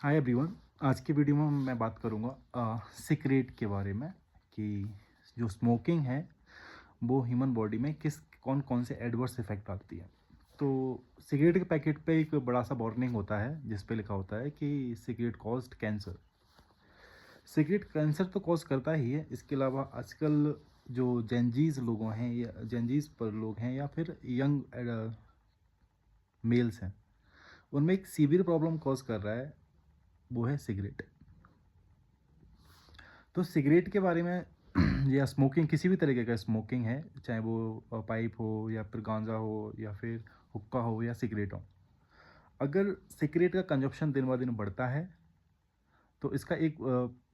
Hi everyone. आज की video में मैं बात करूँगा सिगरेट के बारे में कि जो स्मोकिंग है वो ह्यूमन बॉडी में किस कौन कौन से एडवर्स इफेक्ट आती है। तो सिगरेट के पैकेट पे एक बड़ा सा वार्निंग होता है जिस पे लिखा होता है कि cigarette caused cancer. Cigarette cancer तो कॉज करता ही है, इसके अलावा आजकल जो जेंजीज लोगों हैं या जेंजीज पर लोग हैं या फिर यंग मेल्स हैं, उनमें एक सीवियर प्रॉब्लम कॉज कर रहा है, वो है सिगरेट। तो सिगरेट के बारे में या स्मोकिंग, किसी भी तरीके का स्मोकिंग है, चाहे वो पाइप हो या फिर गांजा हो या फिर हुक्का हो या सिगरेट हो, अगर सिगरेट का कंजप्शन दिन ब दिन बढ़ता है तो इसका एक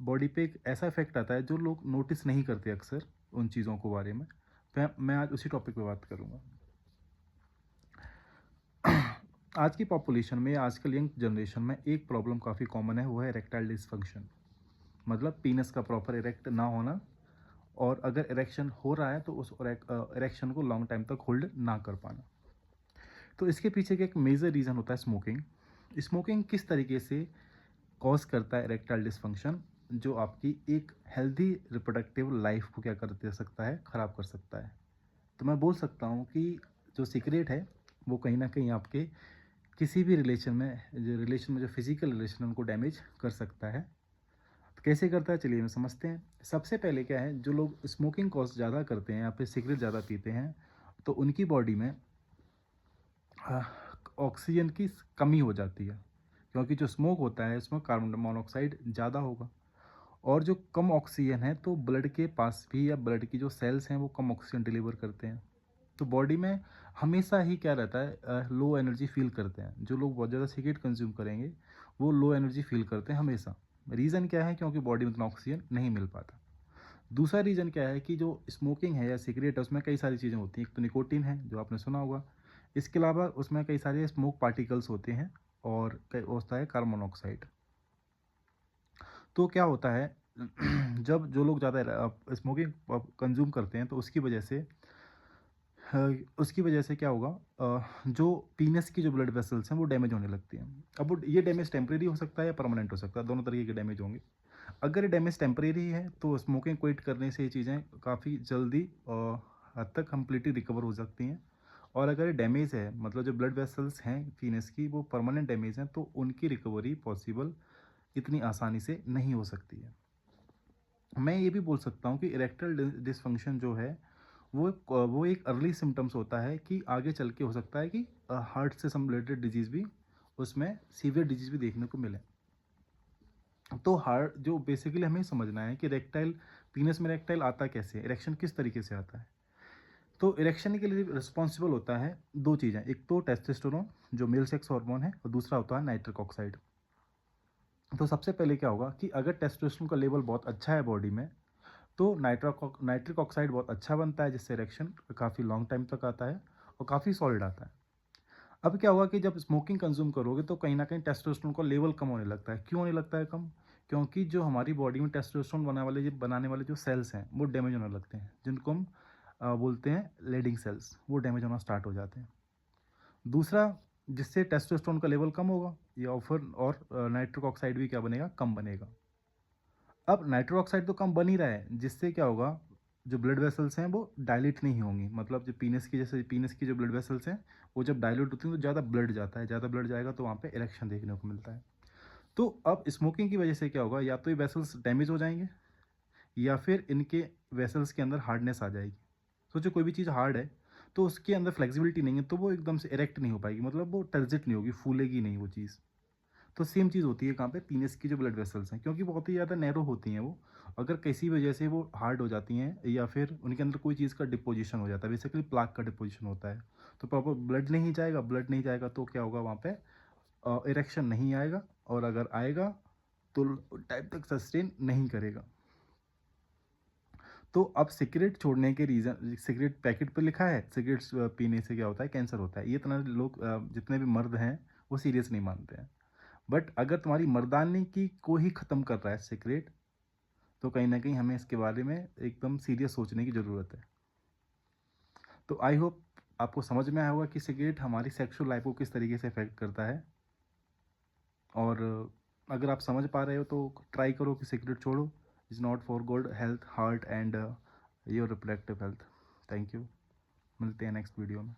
बॉडी पे एक ऐसा इफेक्ट आता है जो लोग नोटिस नहीं करते अक्सर उन चीज़ों को बारे में। मैं आज उसी टॉपिक पे बात करूँगा। आज की पॉपुलेशन में, आजकल यंग जनरेशन में एक प्रॉब्लम काफ़ी कॉमन है, वो है इरेक्टाइल डिसफंक्शन। मतलब पीनस का प्रॉपर इरेक्ट ना होना, और अगर इरेक्शन हो रहा है तो उस इरेक्शन को लॉन्ग टाइम तक होल्ड ना कर पाना। तो इसके पीछे का एक मेजर रीज़न होता है स्मोकिंग। स्मोकिंग किस तरीके से कॉज करता है इरेक्टाइल डिसफंक्शन, जो आपकी एक हेल्दी रिप्रोडक्टिव लाइफ को क्या कर दे सकता है, ख़राब कर सकता है। तो मैं बोल सकता हूँ कि जो सिगरेट है वो कहीं ना कहीं आपके किसी भी रिलेशन में जो फिजिकल रिलेशन है उनको डैमेज कर सकता है। तो कैसे करता है, चलिए मैं समझते हैं। सबसे पहले क्या है, जो लोग स्मोकिंग कॉज ज़्यादा करते हैं या फिर सिगरेट ज़्यादा पीते हैं तो उनकी बॉडी में ऑक्सीजन की कमी हो जाती है, क्योंकि जो स्मोक होता है उसमें कार्बन मोनोऑक्साइड ज़्यादा होगा। और जो कम ऑक्सीजन है तो ब्लड के पास भी, या ब्लड की जो सेल्स हैं वो कम ऑक्सीजन डिलीवर करते हैं। तो बॉडी में हमेशा ही क्या रहता है, लो एनर्जी फील करते हैं। जो लोग बहुत ज़्यादा सिगरेट कंज्यूम करेंगे वो लो एनर्जी फील करते हैं हमेशा। रीज़न क्या है, क्योंकि बॉडी में उतना ऑक्सीजन नहीं मिल पाता। दूसरा रीज़न क्या है कि जो स्मोकिंग है या सिगरेट है उसमें कई सारी चीज़ें होती हैं। एक तो निकोटीन है जो आपने सुना होगा, इसके अलावा उसमें कई सारे स्मोक पार्टिकल्स होते हैं, और कई होता है कार्बन मोनोऑक्साइड। तो क्या होता है जब जो लोग ज़्यादा स्मोकिंग कंज्यूम करते हैं तो उसकी वजह से क्या होगा, जो पीनस की जो ब्लड वेसल्स हैं वो डैमेज होने लगती हैं। अब वो ये डैमेज टेम्परेरी हो सकता है या परमानेंट हो सकता है, दोनों तरीके के डैमेज होंगे। अगर ये डैमेज टेम्परेरी है तो स्मोकिंग क्विट करने से ये चीज़ें काफ़ी जल्दी हद तक कम्प्लीटली रिकवर हो सकती हैं। और अगर ये डैमेज है, मतलब जो ब्लड वेसल्स हैं पीनस की वो परमानेंट डैमेज हैं, तो उनकी रिकवरी पॉसिबल इतनी आसानी से नहीं हो सकती है। मैं ये भी बोल सकता हूँ कि इरेक्टल डिसफंक्शन जो है वो एक अर्ली सिम्टम्स होता है कि आगे चल के हो सकता है कि हार्ट से सम रिलेटेड डिजीज़ भी, उसमें सीवियर डिजीज़ भी देखने को मिले। तो हार्ट जो बेसिकली हमें समझना है कि इरेक्टाइल पीनस में इरेक्टाइल आता कैसे है, इरेक्शन किस तरीके से आता है। तो इरेक्शन के लिए रिस्पॉन्सिबल होता है दो चीज़ें, एक तो टेस्टोस्टेरोन जो मेल सेक्स हार्मोन है, और दूसरा होता है नाइट्रिक ऑक्साइड। तो सबसे पहले क्या होगा कि अगर टेस्टोस्टेरोन का लेवल बहुत अच्छा है बॉडी में तो नाइट्रिक ऑक्साइड बहुत अच्छा बनता है, जिससे इरेक्शन काफ़ी लॉन्ग टाइम तक आता है और काफ़ी सॉलिड आता है। अब क्या हुआ कि जब स्मोकिंग कंज्यूम करोगे तो कहीं ना कहीं टेस्टोस्टेरोन का लेवल कम होने लगता है। क्यों होने लगता है कम? क्योंकि जो हमारी बॉडी में टेस्टोस्टेरोन बनाने वाले जो सेल्स हैं वो डैमेज होने लगते हैं, जिनको हम बोलते हैं लेडिंग सेल्स, वो डैमेज होना स्टार्ट हो जाते हैं। दूसरा, जिससे टेस्टोस्टेरोन का लेवल कम होगा या फिर और नाइट्रिक ऑक्साइड भी क्या बनेगा, कम बनेगा। अब नाइट्रिक ऑक्साइड तो कम बन ही रहा है, जिससे क्या होगा, जो ब्लड वेसल्स हैं वो डायलेट नहीं होंगी। मतलब जो पीनस की जो ब्लड वेसल्स हैं वो जब डायलेट होती हैं तो ज़्यादा ब्लड जाता है, ज़्यादा ब्लड जाएगा तो वहाँ पे इरेक्शन देखने को मिलता है। तो अब स्मोकिंग की वजह से क्या होगा, या तो ये वेसल्स डैमेज हो जाएंगे या फिर इनके वेसल्स के अंदर हार्डनेस आ जाएगी। सोचो कोई भी चीज़ हार्ड है तो उसके अंदर फ्लेक्सिबिलिटी नहीं है, तो वो एकदम से इरेक्ट नहीं हो पाएगी, मतलब वो टर्जिट नहीं होगी, फूलेगी नहीं वो चीज़। तो सेम चीज़ होती है कहाँ पे, पीनस की जो ब्लड वेसल्स हैं, क्योंकि बहुत ही ज़्यादा नैरो होती हैं वो। अगर किसी वजह से वो हार्ड हो जाती हैं या फिर उनके अंदर कोई चीज़ का डिपोजिशन हो जाता है, बेसिकली प्लाक का डिपोजिशन होता है, तो प्रॉपर ब्लड नहीं जाएगा तो क्या होगा, वहाँ पे इरेक्शन नहीं आएगा, और अगर आएगा तो टाइम तक सस्टेन नहीं करेगा। तो अब सिगरेट छोड़ने के रीज़न, सिगरेट पैकेट पर लिखा है सिगरेट पीने से क्या होता है, कैंसर होता है, ये इतना लोग जितने भी मर्द हैं वो सीरियस नहीं मानते हैं। बट अगर तुम्हारी मर्दानी की को ही ख़त्म कर रहा है सिगरेट, तो कहीं ना कहीं हमें इसके बारे में एकदम सीरियस सोचने की ज़रूरत है। तो आई होप आपको समझ में आया होगा कि सिगरेट हमारी सेक्सुअल लाइफ को किस तरीके से अफेक्ट करता है। और अगर आप समझ पा रहे हो तो ट्राई करो कि सिगरेट छोड़ो। Is not for good health, heart and your reproductive health. Thank you. मिलते हैं नेक्स्ट वीडियो में।